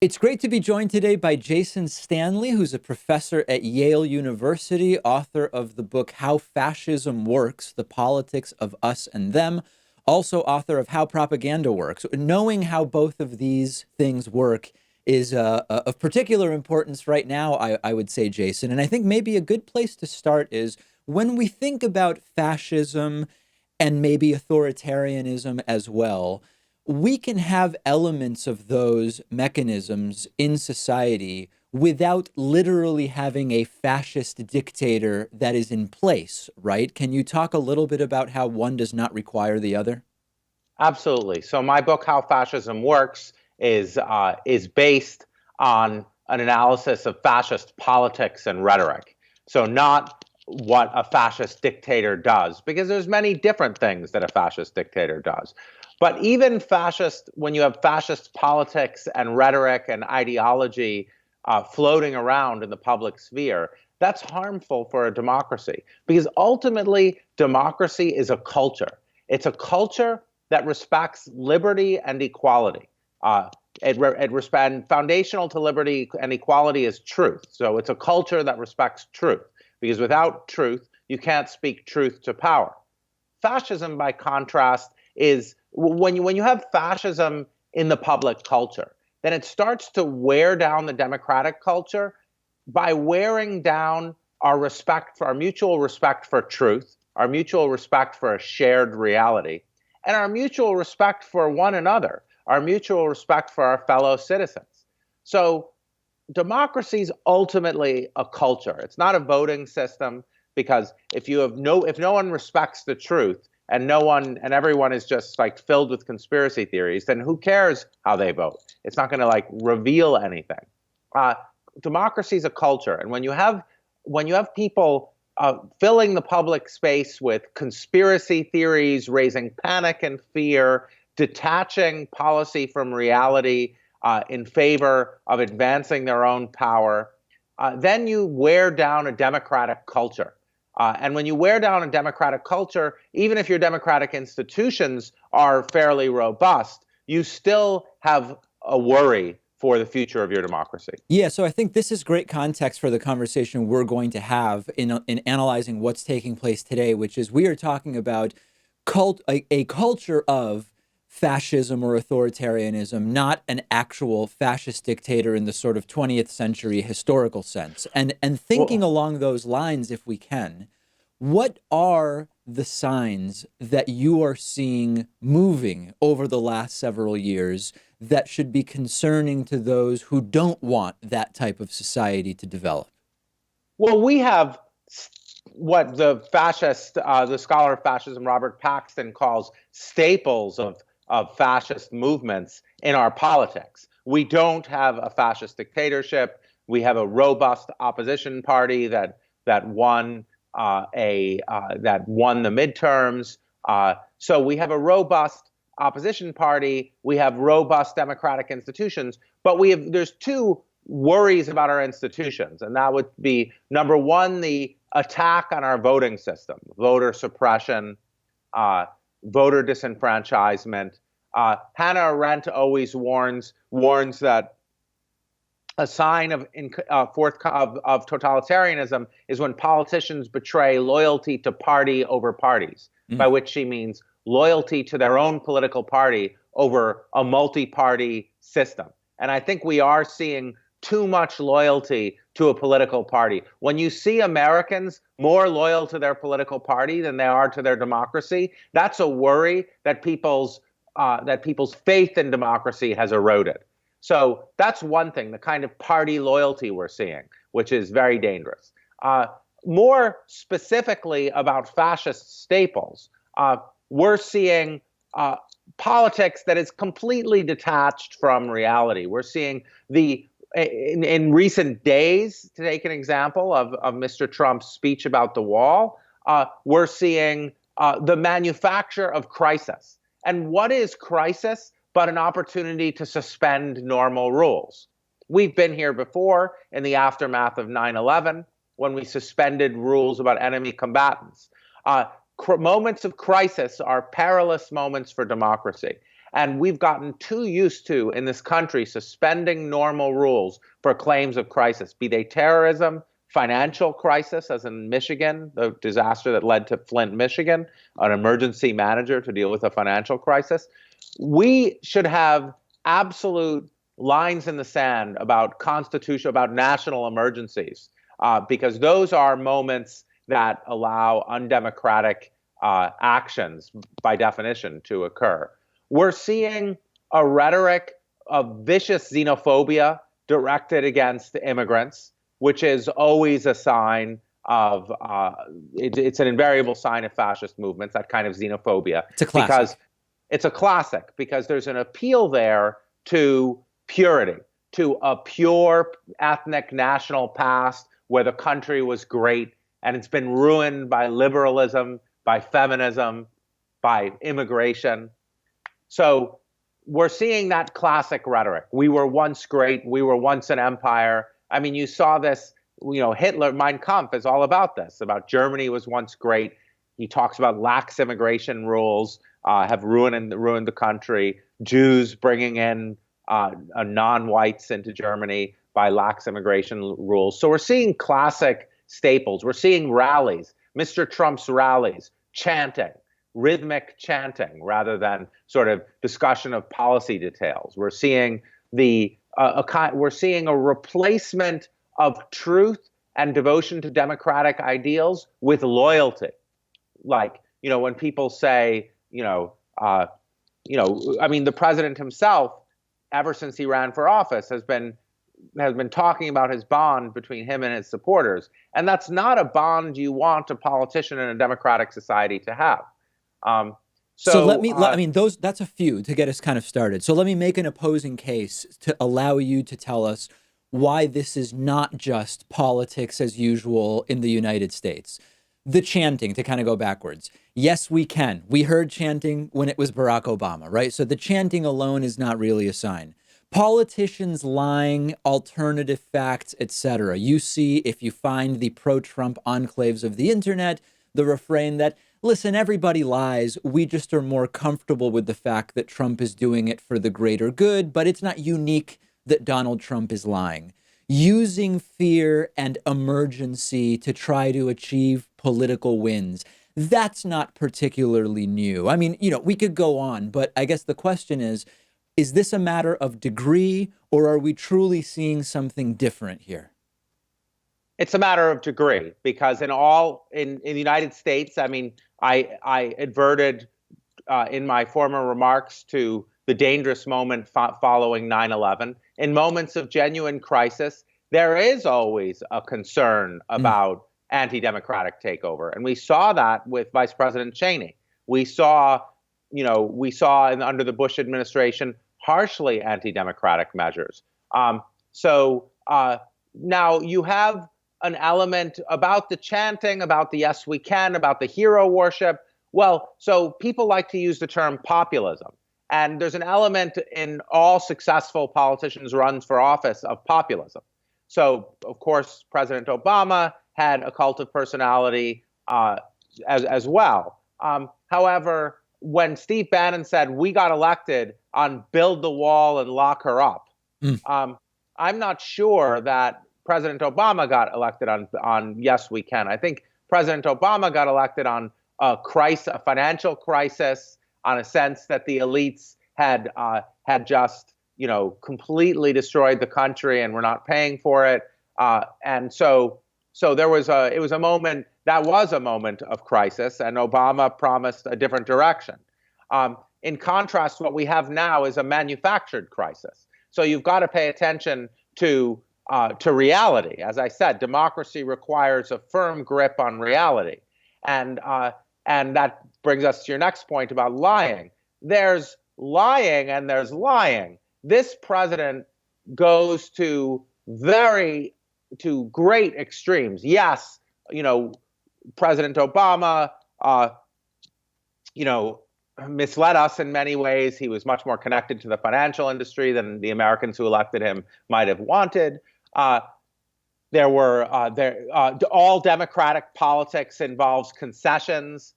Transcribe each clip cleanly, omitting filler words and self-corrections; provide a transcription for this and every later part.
It's great to be joined today by Jason Stanley, who's a professor at Yale University, author of the book How Fascism Works, The Politics of Us and Them, also author of How Propaganda Works. Knowing how both of these things work is of particular importance right now, I would say, Jason. And I think maybe a good place to start is when we think about fascism and maybe authoritarianism as well, we can have elements of those mechanisms in society without literally having a fascist dictator that is in place, right? Can you talk a little bit about how one does not require the other? Absolutely. So my book, How Fascism Works, is based on an analysis of fascist politics and rhetoric. So not what a fascist dictator does, because there's many different things that a fascist dictator does. But even when you have fascist politics and rhetoric and ideology floating around in the public sphere, that's harmful for a democracy, because ultimately democracy is a culture. It's a culture that respects liberty and equality. And foundational to liberty and equality is truth. So it's a culture that respects truth, because without truth, you can't speak truth to power. Fascism, by contrast, is when you have fascism in the public culture, then it starts to wear down the democratic culture by wearing down our mutual respect for truth, our mutual respect for a shared reality, and our mutual respect for one another, our mutual respect for our fellow citizens. So democracy is ultimately a culture. It's not a voting system, because if no one respects the truth, and everyone is just like filled with conspiracy theories, then who cares how they vote? It's not going to like reveal anything. Democracy is a culture, and when you have people filling the public space with conspiracy theories, raising panic and fear, detaching policy from reality in favor of advancing their own power, then you wear down a democratic culture. And when you wear down a democratic culture, even if your democratic institutions are fairly robust, you still have a worry for the future of your democracy. Yeah, so I think this is great context for the conversation we're going to have in analyzing what's taking place today, which is we are talking about a culture of fascism or authoritarianism, not an actual fascist dictator in the sort of 20th century historical sense. And thinking Well, along those lines, if we can, what are the signs that you are seeing moving over the last several years that should be concerning to those who don't want that type of society to develop? we have what the scholar of fascism, Robert Paxton, calls staples of fascist movements in our politics. We don't have a fascist dictatorship. We have a robust opposition party that won the midterms. So we have a robust opposition party. We have robust democratic institutions, but there's two worries about our institutions, and that would be number one, the attack on our voting system, voter suppression, voter disenfranchisement. Hannah Arendt always warns that a sign of totalitarianism is when politicians betray loyalty to party over parties, by which she means loyalty to their own political party over a multi-party system. And I think we are seeing too much loyalty to a political party. When you see Americans more loyal to their political party than they are to their democracy, that's a worry that people's faith in democracy has eroded. So that's one thing, the kind of party loyalty we're seeing, which is very dangerous. More specifically about fascist staples, we're seeing politics that is completely detached from reality. We're seeing in recent days, to take an example of Mr. Trump's speech about the wall, we're seeing the manufacture of crisis. And what is crisis but an opportunity to suspend normal rules? We've been here before in the aftermath of 9/11, when we suspended rules about enemy combatants. Moments of crisis are perilous moments for democracy. And we've gotten too used to, in this country, suspending normal rules for claims of crisis, be they terrorism, financial crisis, as in Michigan, the disaster that led to Flint, Michigan, an emergency manager to deal with a financial crisis. We should have absolute lines in the sand about constitution, about national emergencies, because those are moments that allow undemocratic actions, by definition, to occur. We're seeing a rhetoric of vicious xenophobia directed against immigrants, which is always a sign of, it's an invariable sign of fascist movements, that kind of xenophobia. It's a classic. Because it's a classic, because there's an appeal there to purity, to a pure ethnic national past where the country was great, and it's been ruined by liberalism, by feminism, by immigration. So we're seeing that classic rhetoric. We were once great. We were once an empire. I mean, you saw this, Hitler, Mein Kampf is all about this, about Germany was once great. He talks about lax immigration rules have ruined the country. Jews bringing in non-whites into Germany by lax immigration rules. So we're seeing classic staples. We're seeing rallies, Mr. Trump's rallies, chanting, rhythmic chanting, rather than sort of discussion of policy details. We're seeing we're seeing a replacement of truth and devotion to democratic ideals with loyalty. Like, when people say, I mean, the president himself, ever since he ran for office, has been talking about his bond between him and his supporters. And that's not a bond you want a politician in a democratic society to have. So let me, that's a few to get us kind of started. So let me make an opposing case to allow you to tell us why this is not just politics as usual in the United States. The chanting, to kind of go backwards. Yes, we can. We heard chanting when it was Barack Obama, right? So the chanting alone is not really a sign. Politicians lying, alternative facts, etc. You see, if you find the pro-Trump enclaves of the internet, the refrain that, listen, everybody lies. We just are more comfortable with the fact that Trump is doing it for the greater good, but it's not unique that Donald Trump is lying. Using fear and emergency to try to achieve political wins. That's not particularly new. I mean, we could go on, but I guess the question is this a matter of degree, or are we truly seeing something different here? It's a matter of degree, because in the United States, I mean, I adverted in my former remarks to the dangerous moment following 9/11. In moments of genuine crisis, there is always a concern about anti-democratic takeover, and we saw that with Vice President Cheney. We saw under the Bush administration harshly anti-democratic measures. So now you have an element about the chanting, about the yes we can, about the hero worship. Well, so people like to use the term populism. And there's an element in all successful politicians' runs for office of populism. So, of course, President Obama had a cult of personality as well. However, when Steve Bannon said, we got elected on build the wall and lock her up, I'm not sure that President Obama got elected on yes, we can. I think President Obama got elected on a financial crisis, on a sense that the elites had just completely destroyed the country and were not paying for it, and so it was a moment of crisis, and Obama promised a different direction. In contrast, what we have now is a manufactured crisis. So you've got to pay attention to reality. As I said, democracy requires a firm grip on reality, and that brings us to your next point about lying. There's lying and there's lying. This president goes to great extremes. Yes, President Obama, misled us in many ways. He was much more connected to the financial industry than the Americans who elected him might have wanted. All democratic politics involves concessions.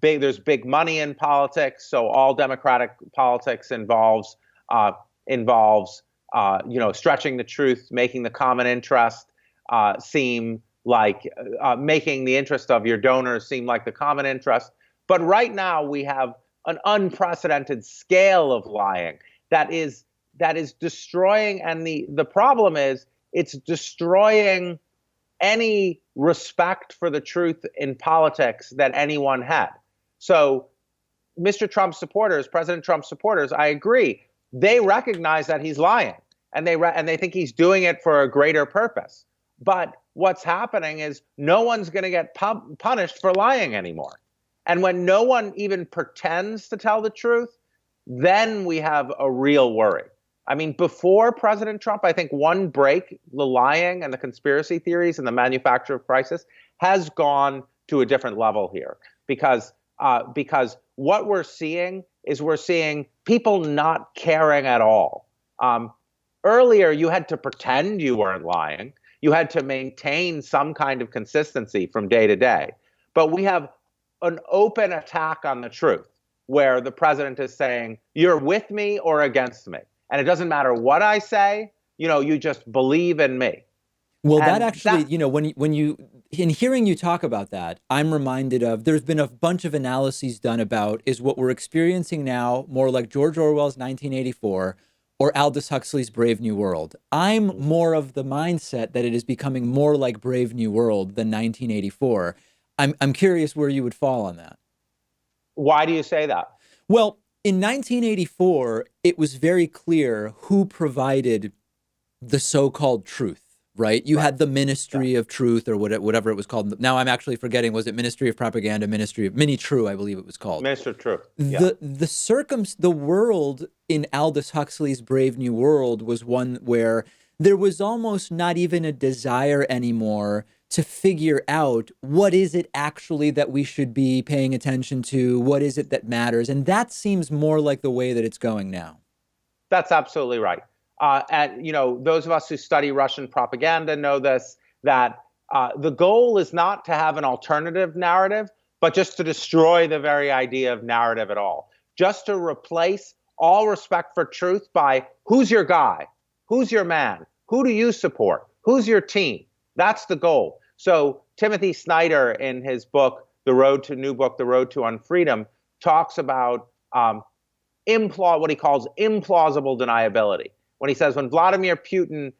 there's big money in politics, so all democratic politics involves stretching the truth, making the common interest seem like making the interest of your donors seem like the common interest. But right now we have an unprecedented scale of lying that is destroying, and the problem is it's destroying any respect for the truth in politics that anyone had. So Mr. Trump's supporters, President Trump's supporters, I agree, they recognize that he's lying, and they think he's doing it for a greater purpose. But what's happening is no one's going to get punished for lying anymore. And when no one even pretends to tell the truth, then we have a real worry. I mean, before President Trump, I think one break, the lying and the conspiracy theories and the manufacture of crisis has gone to a different level here, because what we're seeing is people not caring at all. Earlier, you had to pretend you weren't lying. You had to maintain some kind of consistency from day to day. But we have an open attack on the truth, where the president is saying, you're with me or against me. And it doesn't matter what I say, you just believe in me. Well, that actually, in hearing you talk about that, I'm reminded of, there's been a bunch of analyses done about, is what we're experiencing now more like George Orwell's 1984 or Aldous Huxley's Brave New World? I'm more of the mindset that it is becoming more like Brave New World than 1984. I'm curious where you would fall on that. Why do you say that? Well, in 1984, it was very clear who provided the so-called truth, right? You had the Ministry of Truth, or whatever it was called. Now I'm actually forgetting, was it Ministry of Propaganda, Ministry of Mini-True, I believe it was called. Ministry of Truth. Yeah. The world in Aldous Huxley's Brave New World was one where there was almost not even a desire anymore to figure out what is it actually that we should be paying attention to, what is it that matters. And that seems more like the way that it's going now. That's absolutely right. And, those of us who study Russian propaganda know this, that the goal is not to have an alternative narrative, but just to destroy the very idea of narrative at all. Just to replace all respect for truth by who's your guy? Who's your man? Who do you support? Who's your team? That's the goal. So Timothy Snyder, in his book, The Road to Unfreedom, talks about what he calls implausible deniability. When he says, when Vladimir Putin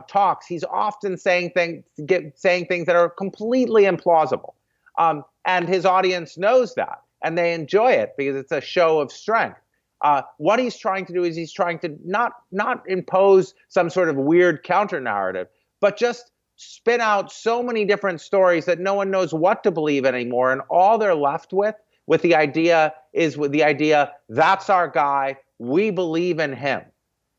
talks, he's often saying things that are completely implausible. And his audience knows that, and they enjoy it because it's a show of strength. What he's trying to do is he's trying to not impose some sort of weird counter narrative, but just spin out so many different stories that no one knows what to believe anymore. And all they're left with the idea, that's our guy, we believe in him.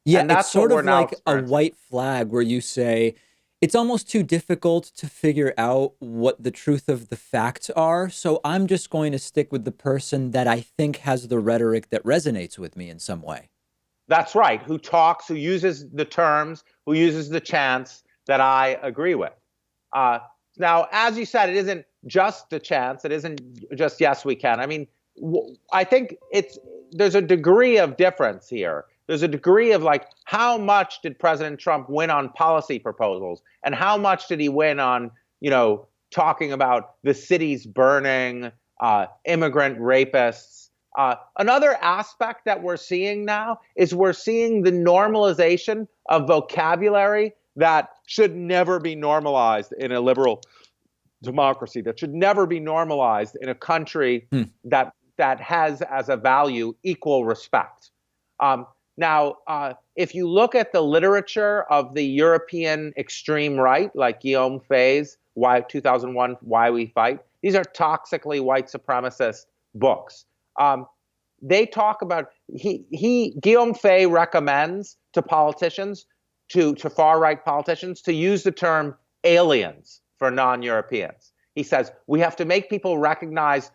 Yeah, and it's sort of like a white flag where you say, it's almost too difficult to figure out what the truth of the facts are. So I'm just going to stick with the person that I think has the rhetoric that resonates with me in some way. That's right. Who talks, who uses the terms, who uses the chants that I agree with. Now, as you said, it isn't just a chance. It isn't just, yes, we can. I mean, I think there's a degree of difference here. There's a degree of how much did President Trump win on policy proposals, and how much did he win on, talking about the cities burning, immigrant rapists. Another aspect that we're seeing now is we're seeing the normalization of vocabulary that should never be normalized in a liberal democracy, that should never be normalized in a country that has as a value equal respect. Now, if you look at the literature of the European extreme right, like Guillaume Fay's 2001, Why We Fight, these are toxically white supremacist books. They talk about, Guillaume Fay recommends to politicians, to far-right politicians, to use the term aliens for non-Europeans. He says, we have to make people recognize,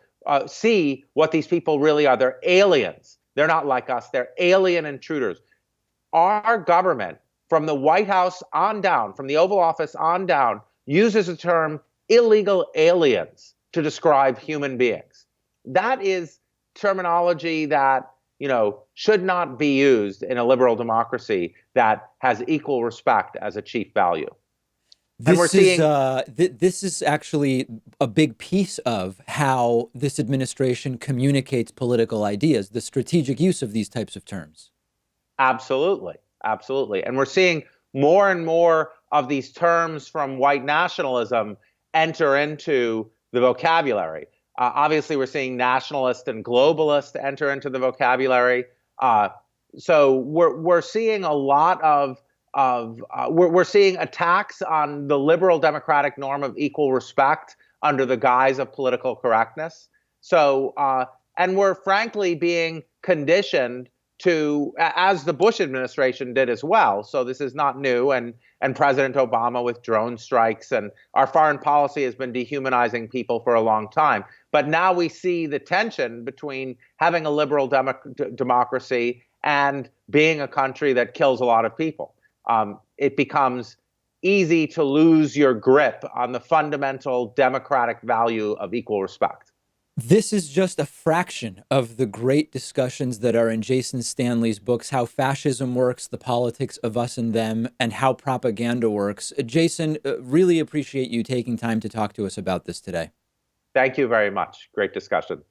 see what these people really are. They're aliens. They're not like us. They're alien intruders. Our government, from the White House on down, from the Oval Office on down, uses the term illegal aliens to describe human beings. that is terminology that, should not be used in a liberal democracy that has equal respect as a chief value. And we're seeing This is actually a big piece of how this administration communicates political ideas, the strategic use of these types of terms. absolutely, absolutely. And we're seeing more and more of these terms from white nationalism enter into the vocabulary. Obviously, we're seeing nationalist and globalist enter into the vocabulary. So we're seeing a lot we're seeing attacks on the liberal democratic norm of equal respect under the guise of political correctness. So and we're frankly being conditioned to, as the Bush administration did as well. So this is not new, and President Obama with drone strikes, and our foreign policy has been dehumanizing people for a long time. But now we see the tension between having a liberal democracy and being a country that kills a lot of people. It becomes easy to lose your grip on the fundamental democratic value of equal respect. This is just a fraction of the great discussions that are in Jason Stanley's books, How Fascism Works, The Politics of Us and Them, and How Propaganda Works. Jason, really appreciate you taking time to talk to us about this today. Thank you very much. Great discussion.